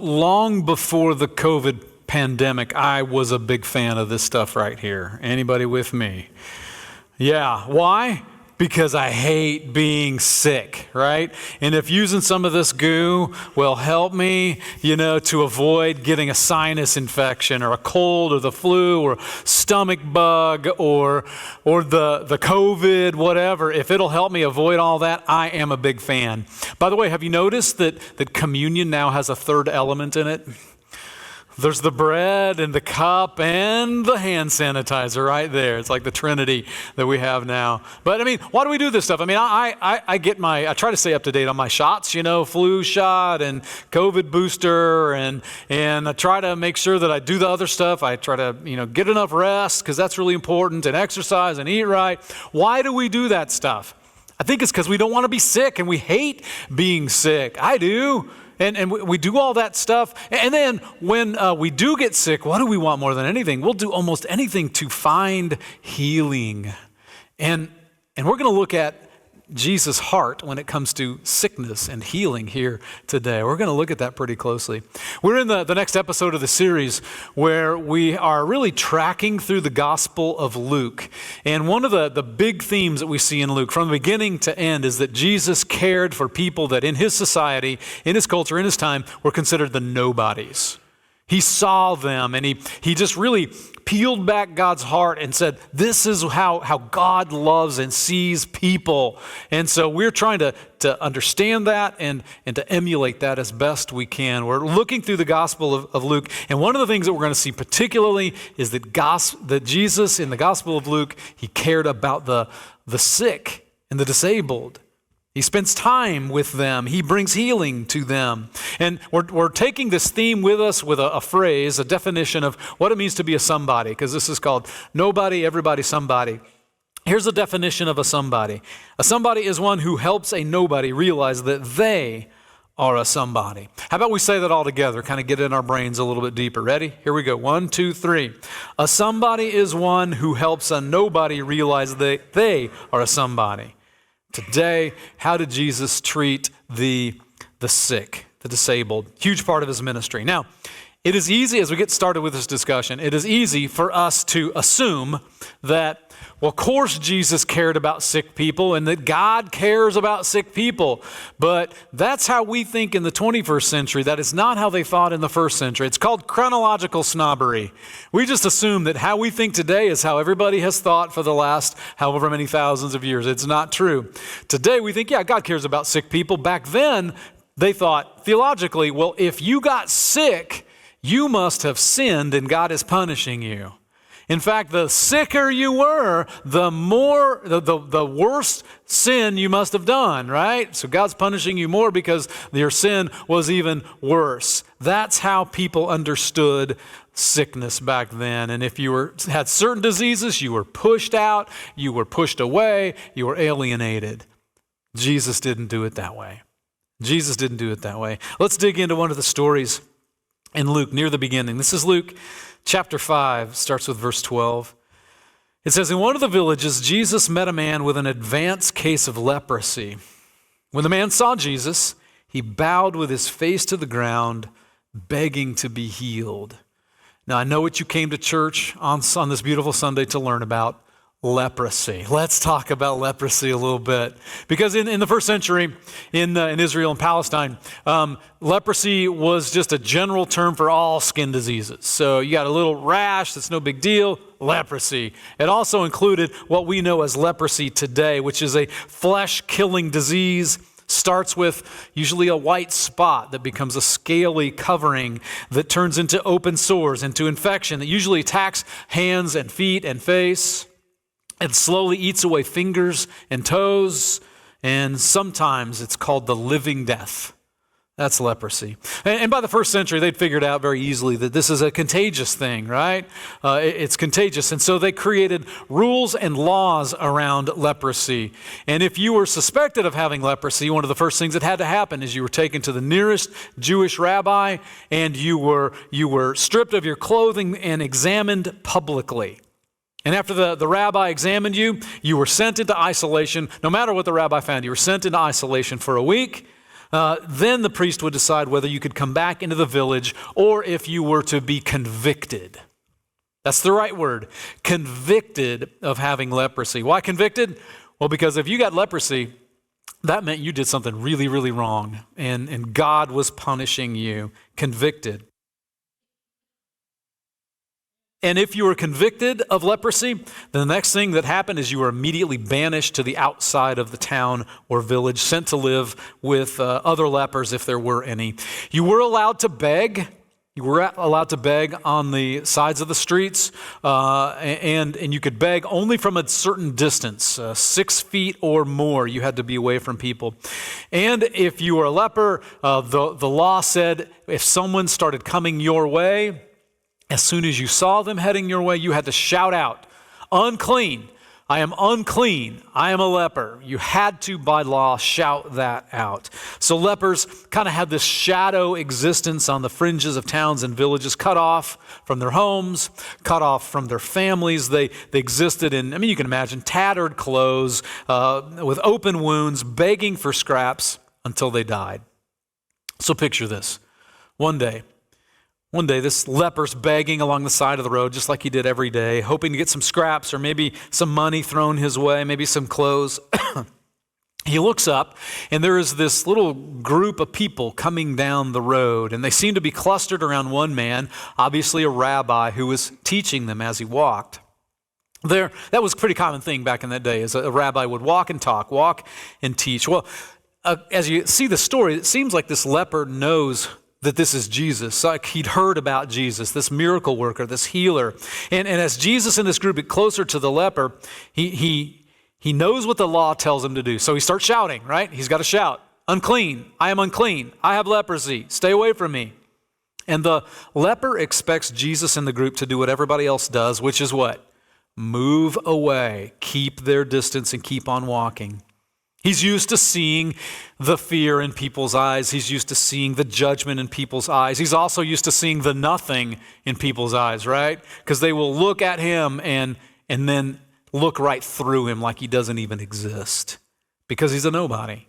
Long before the COVID pandemic, I was a big fan of this stuff right here. Anybody with me? Yeah. Why? Because I hate being sick, right? And if using some of this goo will help me, to avoid getting a sinus infection or a cold or the flu or stomach bug or the COVID, whatever, if it'll help me avoid all that, I am a big fan. By the way, have you noticed that communion now has a third element in it? There's the bread and the cup and the hand sanitizer right there. It's like the Trinity that we have now. But why do we do this stuff? I try to stay up to date on my shots, flu shot and COVID booster, and I try to make sure that I do the other stuff. I try to, get enough rest because that's really important, and exercise and eat right. Why do we do that stuff? I think it's because we don't want to be sick and we hate being sick. I do. And we do all that stuff. And then when we do get sick, what do we want more than anything? We'll do almost anything to find healing. And we're going to look at Jesus' heart when it comes to sickness and healing here today. We're going to look at that pretty closely. We're in the next episode of the series where we are really tracking through the Gospel of Luke. And one of the big themes that we see in Luke from the beginning to end is that Jesus cared for people that in his society, in his culture, in his time, were considered the nobodies. He saw them and he just really peeled back God's heart and said, this is how God loves and sees people. And so we're trying to understand that and to emulate that as best we can. We're looking through the Gospel of Luke, and one of the things that we're going to see particularly is that Jesus in the Gospel of Luke, he cared about the sick and the disabled. He spends time with them. He brings healing to them. And we're taking this theme with us with a phrase, a definition of what it means to be a somebody, because this is called Nobody, Everybody, Somebody. Here's a definition of a somebody. A somebody is one who helps a nobody realize that they are a somebody. How about we say that all together, kind of get in our brains a little bit deeper. Ready? Here we go. 1, 2, 3. A somebody is one who helps a nobody realize that they are a somebody. Today, how did Jesus treat the sick, the disabled? Huge part of his ministry. Now, it is easy, as we get started with this discussion, it is easy for us to assume that, well, of course Jesus cared about sick people and that God cares about sick people. But that's how we think in the 21st century. That is not how they thought in the first century. It's called chronological snobbery. We just assume that how we think today is how everybody has thought for the last however many thousands of years. It's not true. Today we think, yeah, God cares about sick people. Back then, they thought theologically, well, if you got sick, you must have sinned and God is punishing you. In fact, the sicker you were, the worse sin you must have done, right? So God's punishing you more because your sin was even worse. That's how people understood sickness back then. And if you had certain diseases, you were pushed out, you were pushed away, you were alienated. Jesus didn't do it that way. Jesus didn't do it that way. Let's dig into one of the stories in Luke near the beginning. This is Luke chapter 5, starts with verse 12. It says, in one of the villages, Jesus met a man with an advanced case of leprosy. When the man saw Jesus, he bowed with his face to the ground, begging to be healed. Now, I know what you came to church on this beautiful Sunday to learn about. Leprosy. Let's talk about leprosy a little bit. Because in the first century in Israel and Palestine, leprosy was just a general term for all skin diseases. So you got a little rash, that's no big deal, leprosy. It also included what we know as leprosy today, which is a flesh-killing disease. Starts with usually a white spot that becomes a scaly covering that turns into open sores, into infection that usually attacks hands and feet and face. It slowly eats away fingers and toes, and sometimes it's called the living death. That's leprosy. And by the first century, they'd figured out very easily that this is a contagious thing, right? It's contagious. And so they created rules and laws around leprosy. And if you were suspected of having leprosy, one of the first things that had to happen is you were taken to the nearest Jewish rabbi, and you were stripped of your clothing and examined publicly. And after the rabbi examined you, you were sent into isolation. No matter what the rabbi found, you were sent into isolation for a week. Then the priest would decide whether you could come back into the village or if you were to be convicted. That's the right word, convicted of having leprosy. Why convicted? Well, because if you got leprosy, that meant you did something really, really wrong, and God was punishing you. Convicted. And if you were convicted of leprosy, the next thing that happened is you were immediately banished to the outside of the town or village, sent to live with other lepers if there were any. You were allowed to beg. You were allowed to beg on the sides of the streets, and you could beg only from a certain distance, 6 feet or more. You had to be away from people. And if you were a leper, the law said if someone started coming your way, as soon as you saw them heading your way, you had to shout out, "Unclean! I am unclean. I am a leper." You had to, by law, shout that out. So lepers kind of had this shadow existence on the fringes of towns and villages, cut off from their homes, cut off from their families. They existed in, you can imagine, tattered clothes, with open wounds, begging for scraps until they died. So picture this. One day, this leper's begging along the side of the road, just like he did every day, hoping to get some scraps or maybe some money thrown his way, maybe some clothes. He looks up, and there is this little group of people coming down the road, and they seem to be clustered around one man, obviously a rabbi who was teaching them as he walked. That was a pretty common thing back in that day, as a rabbi would walk and talk, walk and teach. Well, as you see the story, it seems like this leper knows that this is Jesus. Like he'd heard about Jesus, this miracle worker, this healer. And as Jesus and this group get closer to the leper, he knows what the law tells him to do. So he starts shouting, right? He's got to shout, "Unclean, I am unclean. I have leprosy. Stay away from me." And the leper expects Jesus and the group to do what everybody else does, which is what? Move away, keep their distance, and keep on walking. He's used to seeing the fear in people's eyes. He's used to seeing the judgment in people's eyes. He's also used to seeing the nothing in people's eyes, right? Because they will look at him and then look right through him like he doesn't even exist. Because he's a nobody.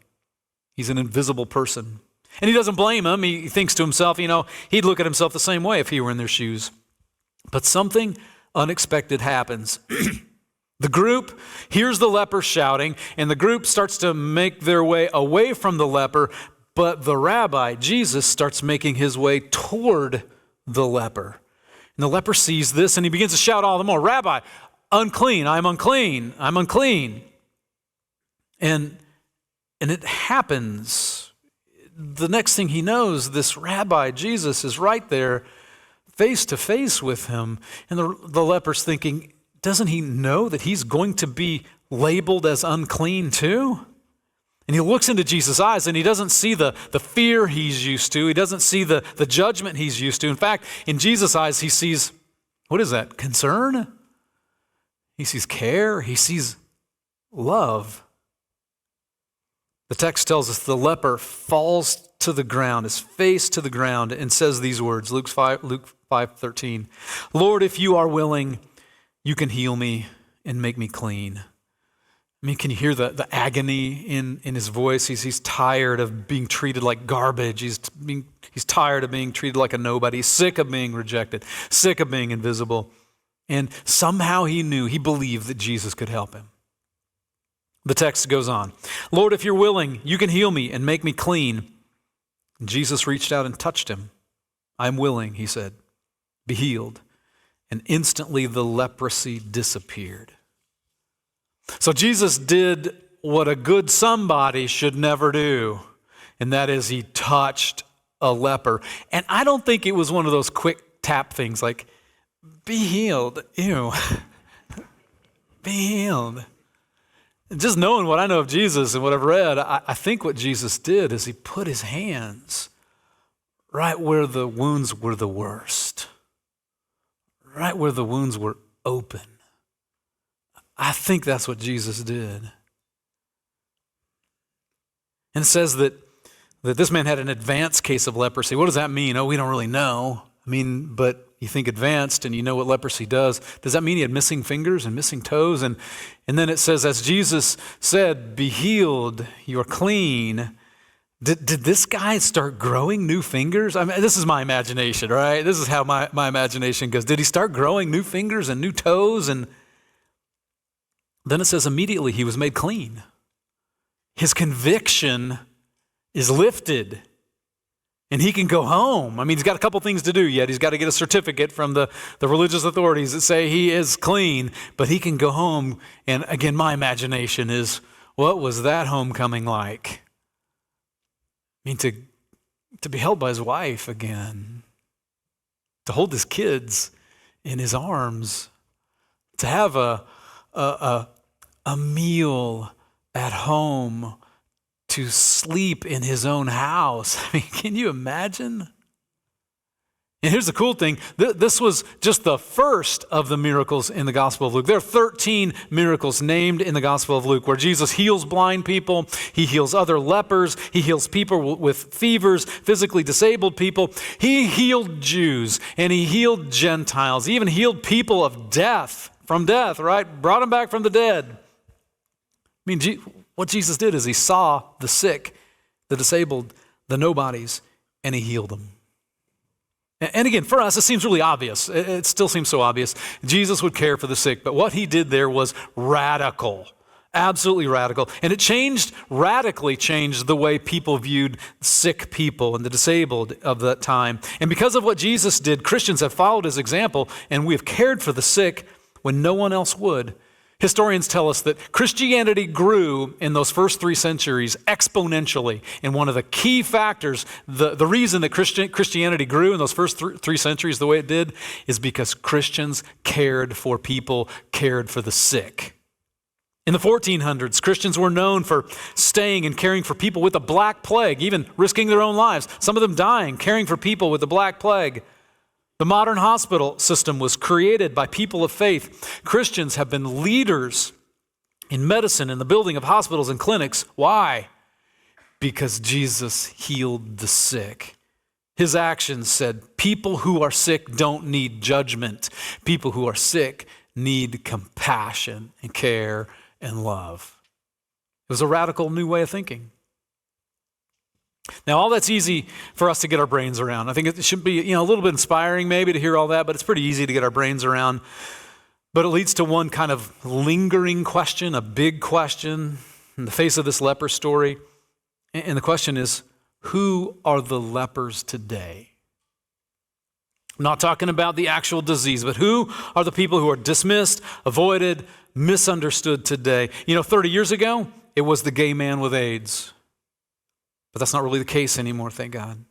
He's an invisible person. And he doesn't blame him. He thinks to himself, he'd look at himself the same way if he were in their shoes. But something unexpected happens. The group hears the leper shouting, and the group starts to make their way away from the leper, but the rabbi, Jesus, starts making his way toward the leper. And the leper sees this, and he begins to shout all the more, "Rabbi, unclean, I'm unclean, I'm unclean." And it happens. The next thing he knows, this rabbi, Jesus, is right there, face to face with him, and the leper's thinking, doesn't he know that he's going to be labeled as unclean too? And he looks into Jesus' eyes and he doesn't see the fear he's used to. He doesn't see the judgment he's used to. In fact, in Jesus' eyes, he sees, what is that? Concern? He sees care. He sees love. The text tells us the leper falls to the ground, his face to the ground, and says these words, Luke 5:13, "Lord, if you are willing, you can heal me and make me clean." Can you hear the agony in his voice? He's tired of being treated like garbage. He's tired of being treated like a nobody. He's sick of being rejected, sick of being invisible. And somehow he believed that Jesus could help him. The text goes on, "Lord, if you're willing, you can heal me and make me clean." And Jesus reached out and touched him. "I'm willing," he said. "Be healed." And instantly the leprosy disappeared. So Jesus did what a good somebody should never do, and that is he touched a leper. And I don't think it was one of those quick tap things like, "Be healed." Ew. Be healed. And just knowing what I know of Jesus and what I've read, I think what Jesus did is he put his hands right where the wounds were the worst. Right where the wounds were open. I think that's what Jesus did. And it says that this man had an advanced case of leprosy. What does that mean? We don't really know. But you think advanced and you know what leprosy does. Does that mean he had missing fingers and missing toes? And then it says, as Jesus said, "Be healed, you are clean," Did this guy start growing new fingers? I mean, this is my imagination, right? This is how my imagination goes. Did he start growing new fingers and new toes? And then it says immediately he was made clean. His conviction is lifted and he can go home. I mean, he's got a couple things to do yet. He's got to get a certificate from the religious authorities that say he is clean, but he can go home. And again, my imagination is, what was that homecoming like? I mean, to be held by his wife again, to hold his kids in his arms, to have a meal at home, to sleep in his own house. I mean, can you imagine? And here's the cool thing. This was just the first of the miracles in the Gospel of Luke. There are 13 miracles named in the Gospel of Luke where Jesus heals blind people, he heals other lepers, he heals people with fevers, physically disabled people. He healed Jews and he healed Gentiles. He even healed people of death, from death, right? Brought them back from the dead. I mean, what Jesus did is he saw the sick, the disabled, the nobodies, and he healed them. And again, for us, it seems really obvious. It still seems so obvious. Jesus would care for the sick, but what he did there was radical, absolutely radical. And it radically changed the way people viewed sick people and the disabled of that time. And because of what Jesus did, Christians have followed his example, and we have cared for the sick when no one else would. Historians tell us that Christianity grew in those first 3 centuries exponentially. And one of the key factors, the reason that Christianity grew in those first 3 centuries the way it did, is because Christians cared for people, cared for the sick. In the 1400s, Christians were known for staying and caring for people with the Black Plague, even risking their own lives, some of them dying, caring for people with the Black Plague. The modern hospital system was created by people of faith. Christians have been leaders in medicine and the building of hospitals and clinics. Why? Because Jesus healed the sick. His actions said, people who are sick don't need judgment. People who are sick need compassion and care and love. It was a radical new way of thinking. Now, all that's easy for us to get our brains around. I think it should be, a little bit inspiring maybe to hear all that, but it's pretty easy to get our brains around. But it leads to one kind of lingering question, a big question in the face of this leper story. And the question is, who are the lepers today? I'm not talking about the actual disease, but who are the people who are dismissed, avoided, misunderstood today? 30 years ago, it was the gay man with AIDS. But that's not really the case anymore, thank God.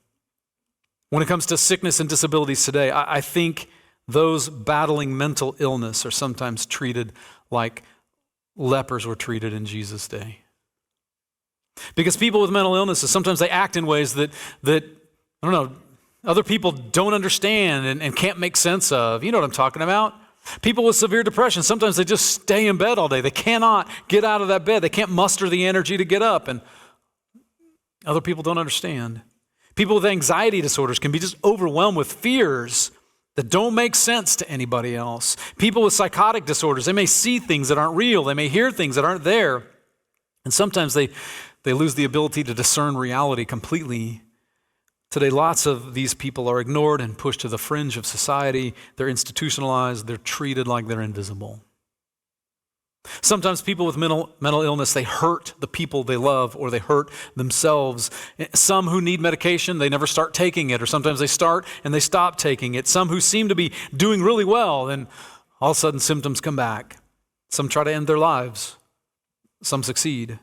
When it comes to sickness and disabilities today, I think those battling mental illness are sometimes treated like lepers were treated in Jesus' day. Because people with mental illnesses, sometimes they act in ways that other people don't understand and can't make sense of. You know what I'm talking about? People with severe depression, sometimes they just stay in bed all day. They cannot get out of that bed. They can't muster the energy to get up, and other people don't understand. People with anxiety disorders can be just overwhelmed with fears that don't make sense to anybody else. People with psychotic disorders, they may see things that aren't real. They may hear things that aren't there. And sometimes they lose the ability to discern reality completely. Today, lots of these people are ignored and pushed to the fringe of society. They're institutionalized. They're treated like they're invisible. Sometimes people with mental illness, they hurt the people they love or they hurt themselves. Some who need medication, they never start taking it, or sometimes they start and they stop taking it. Some who seem to be doing really well, then all of a sudden symptoms come back. Some try to end their lives. Some succeed.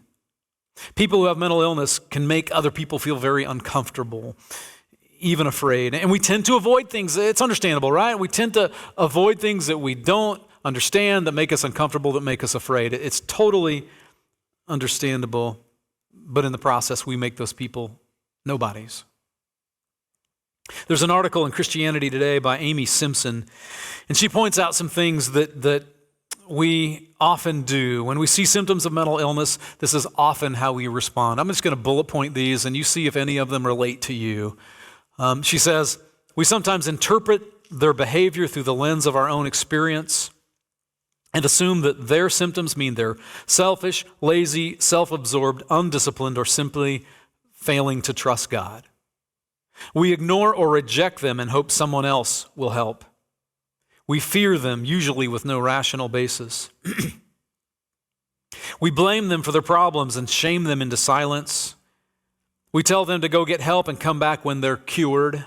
People who have mental illness can make other people feel very uncomfortable, even afraid. And we tend to avoid things. It's understandable, right? We tend to avoid things that we don't understand, that make us uncomfortable, that make us afraid. It's totally understandable, but in the process, we make those people nobodies. There's an article in Christianity Today by Amy Simpson, and she points out some things that we often do. When we see symptoms of mental illness, this is often how we respond. I'm just going to bullet point these, and you see if any of them relate to you. She says, we sometimes interpret their behavior through the lens of our own experience and assume that their symptoms mean they're selfish, lazy, self-absorbed, undisciplined, or simply failing to trust God. We ignore or reject them and hope someone else will help. We fear them, usually with no rational basis. We blame them for their problems and shame them into silence. We tell them to go get help and come back when they're cured.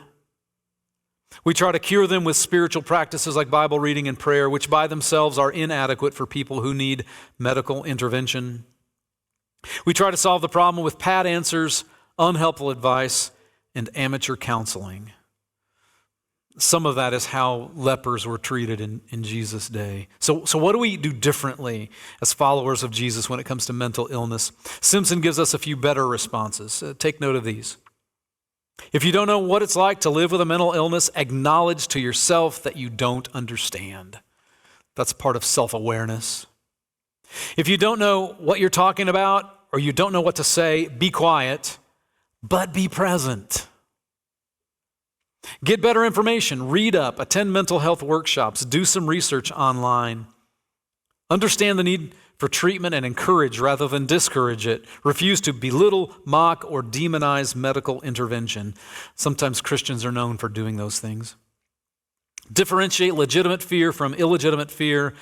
We try to cure them with spiritual practices like Bible reading and prayer, which by themselves are inadequate for people who need medical intervention. We try to solve the problem with pat answers, unhelpful advice, and amateur counseling. Some of that is how lepers were treated in Jesus' day. So what do we do differently as followers of Jesus when it comes to mental illness? Simpson gives us a few better responses. Take note of these. If you don't know what it's like to live with a mental illness, acknowledge to yourself that you don't understand. That's part of self-awareness. If you don't know what you're talking about or you don't know what to say, be quiet, but be present. Get better information, read up, attend mental health workshops, do some research online. Understand the need for treatment and encourage rather than discourage it. Refuse to belittle, mock, or demonize medical intervention. Sometimes Christians are known for doing those things. Differentiate legitimate fear from illegitimate fear.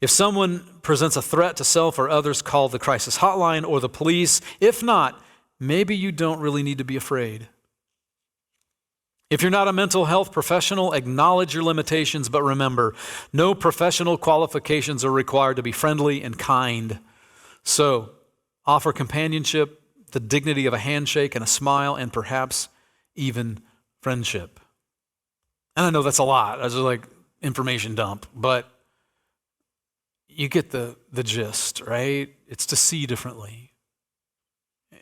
If someone presents a threat to self or others, call the crisis hotline or the police. If not, maybe you don't really need to be afraid. If you're not a mental health professional, acknowledge your limitations, but remember, no professional qualifications are required to be friendly and kind. So, offer companionship, the dignity of a handshake and a smile, and perhaps even friendship. And I know that's a lot. That's just like information dump, but you get the gist, right? It's to see differently.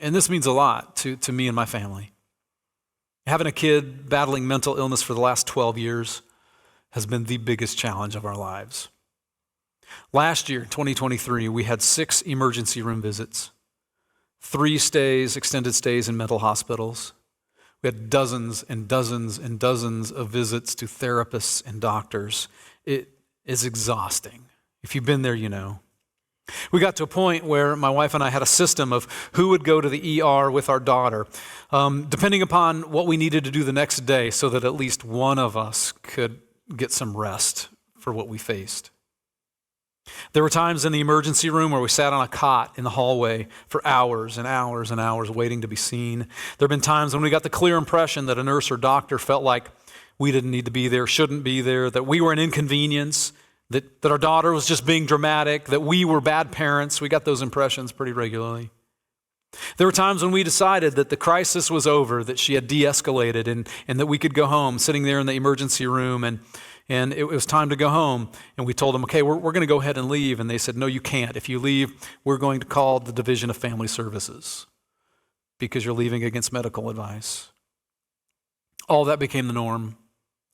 And this means a lot to me and my family. Having a kid battling mental illness for the last 12 years has been the biggest challenge of our lives. Last year, 2023, we had 6 emergency room visits, 3 extended stays in mental hospitals. We had dozens and dozens and dozens of visits to therapists and doctors. It is exhausting. If you've been there, you know. We got to a point where my wife and I had a system of who would go to the ER with our daughter, depending upon what we needed to do the next day so that at least one of us could get some rest for what we faced. There were times in the emergency room where we sat on a cot in the hallway for hours and hours and hours waiting to be seen. There have been times when we got the clear impression that a nurse or doctor felt like we didn't need to be there, shouldn't be there, that we were an inconvenience, that our daughter was just being dramatic, that we were bad parents. We got those impressions pretty regularly. There were times when we decided that the crisis was over, that she had de-escalated and that we could go home, sitting there in the emergency room, and it was time to go home. And we told them, okay, we're going to go ahead and leave. And they said, no, you can't. If you leave, we're going to call the Division of Family Services because you're leaving against medical advice. All that became the norm.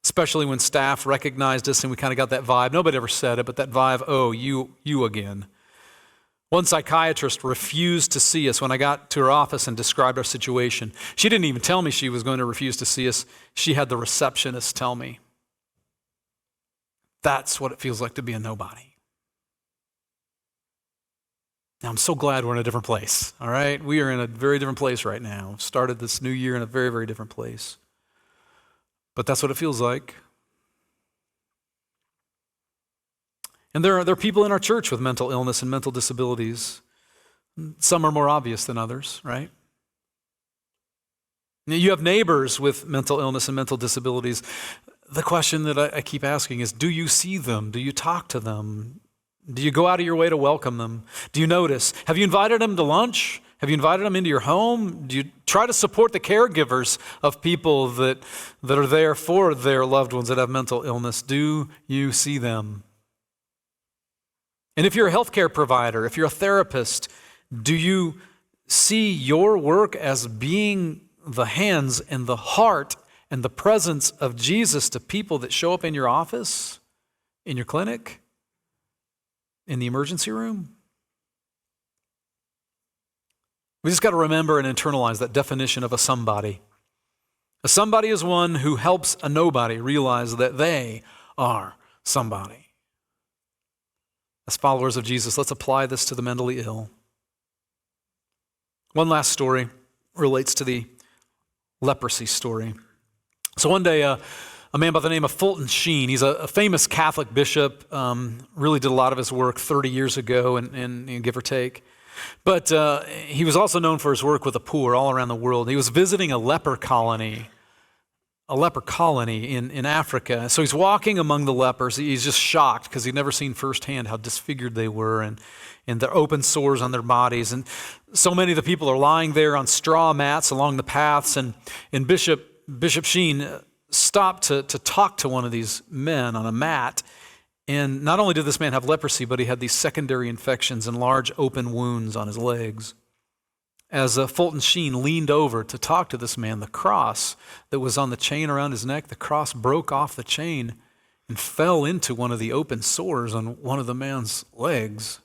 Especially when staff recognized us and we kind of got that vibe. Nobody ever said it, but that vibe, oh, you again. One psychiatrist refused to see us when I got to her office and described our situation. She didn't even tell me she was going to refuse to see us. She had the receptionist tell me. That's what it feels like to be a nobody. Now, I'm so glad we're in a different place, all right? We are in a very different place right now. We've started this new year in a very, very different place. But that's what it feels like. And there are people in our church with mental illness and mental disabilities. Some are more obvious than others, right? You have neighbors with mental illness and mental disabilities. The question that I keep asking is, do you see them? Do you talk to them? Do you go out of your way to welcome them? Do you notice? Have you invited them to lunch? Have you invited them into your home? Do you try to support the caregivers of people that are there for their loved ones that have mental illness? Do you see them? And if you're a healthcare provider, if you're a therapist, do you see your work as being the hands and the heart and the presence of Jesus to people that show up in your office, in your clinic, in the emergency room? We just got to remember and internalize that definition of a somebody. A somebody is one who helps a nobody realize that they are somebody. As followers of Jesus, let's apply this to the mentally ill. One last story. relates to the leprosy story. So one day, a man by the name of Fulton Sheen, he's a famous Catholic bishop, really did a lot of his work 30 years ago, and give or take. But he was also known for his work with the poor all around the world. He was visiting a leper colony in Africa. So he's walking among the lepers. He's just shocked because he'd never seen firsthand how disfigured they were and their open sores on their bodies. And so many of the people are lying there on straw mats along the paths. And Bishop Sheen stopped to talk to one of these men on a mat. And not only did this man have leprosy, but he had these secondary infections and large open wounds on his legs. As Fulton Sheen leaned over to talk to this man, the cross that was on the chain around his neck, the cross broke off the chain and fell into one of the open sores on one of the man's legs.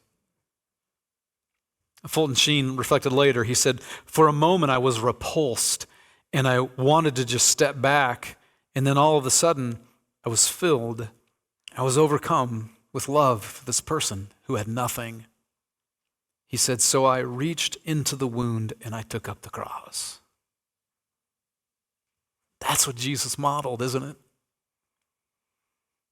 Fulton Sheen reflected later. He said, "For a moment I was repulsed and I wanted to just step back, and then all of a sudden I was filled. I was overcome with love for this person who had nothing." He said, "So I reached into the wound and I took up the cross." That's what Jesus modeled, isn't it?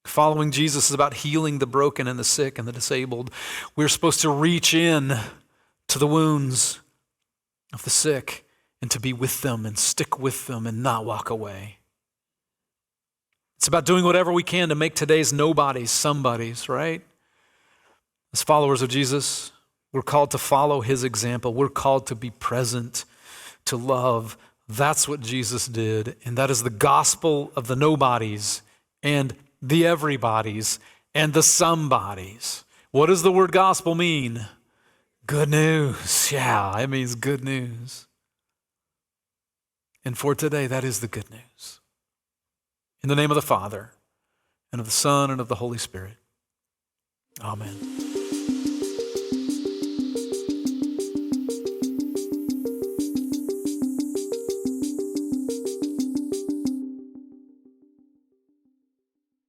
Following Jesus is about healing the broken and the sick and the disabled. We're supposed to reach in to the wounds of the sick and to be with them and stick with them and not walk away. It's about doing whatever we can to make today's nobodies somebodies, right? As followers of Jesus, we're called to follow his example. We're called to be present, to love. That's what Jesus did. And that is the gospel of the nobodies and the everybodies and the somebodies. What does the word gospel mean? Good news. Yeah, it means good news. And for today, that is the good news. In the name of the Father, and of the Son, and of the Holy Spirit. Amen.